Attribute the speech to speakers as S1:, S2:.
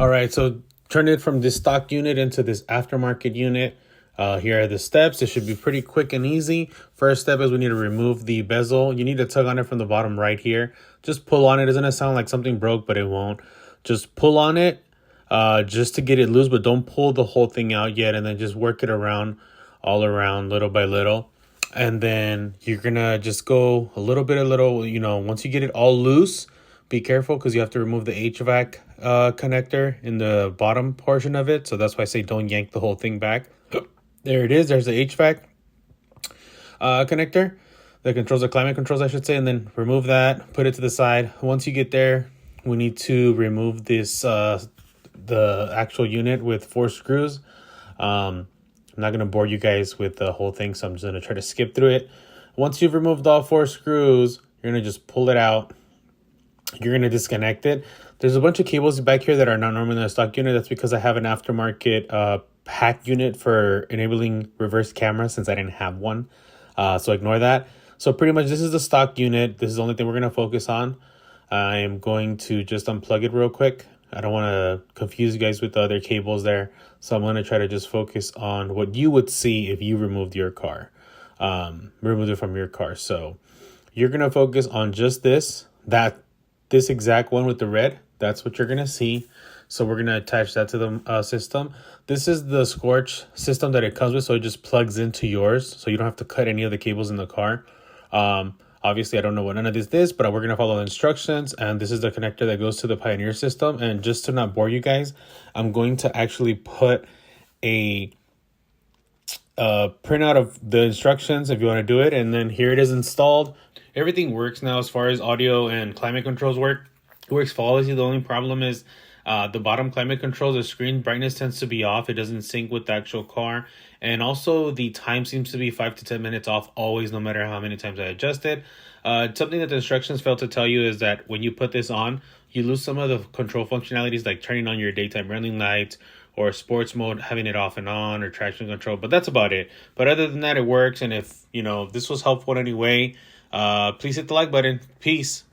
S1: All right, so turn it from this stock unit into this aftermarket unit. Here are the steps. It should be pretty quick and easy. First step is we need to remove the bezel. You need to tug on it from the bottom right here. Just pull on it. It's gonna sound like something broke, but it won't. Just pull on it just to get it loose, but don't pull the whole thing out yet. And then just work it around, all around, little by little. And then you're gonna just go a little, once you get it all loose, be careful because you have to remove the HVAC connector in the bottom portion of it. So that's why I say don't yank the whole thing back. There it is. There's the HVAC connector that controls the climate controls, I should say. And then remove that, put it to the side. Once you get there, we need to remove this, the actual unit with 4 screws. I'm not going to bore you guys with the whole thing, so I'm just going to try to skip through it. Once you've removed all 4 screws, you're going to just pull it out. You're going to disconnect it. There's a bunch of cables back here that are not normally in a stock unit. That's because I have an aftermarket pack unit for enabling reverse camera since I didn't have one. So ignore that. So pretty much this is the stock unit. This is the only thing we're going to focus on. I am going to just unplug it real quick. I don't want to confuse you guys with the other cables there. So I'm going to try to just focus on what you would see if you removed your car. Removed it from your car. So you're going to focus on just this exact one with the red. That's what you're going to see. So we're going to attach that to the system. This is the Scorche system that it comes with. So it just plugs into yours. So you don't have to cut any of the cables in the car. Obviously, I don't know what none of this is, but we're going to follow the instructions. And this is the connector that goes to the Pioneer system. And just to not bore you guys, I'm going to actually put a printout of the instructions if you want to do it. And then here it is installed. Everything works now as far as audio and climate controls work. It works flawlessly. The only problem is the bottom climate control, the screen brightness tends to be off. It doesn't sync with the actual car. And also the time seems to be 5 to 10 minutes off always, no matter how many times I adjust it. Something that the instructions fail to tell you is that when you put this on, you lose some of the control functionalities like turning on your daytime running lights or sports mode, having it off and on, or traction control. But that's about it. But other than that, it works. And if, this was helpful in any way, please hit the like button. Peace.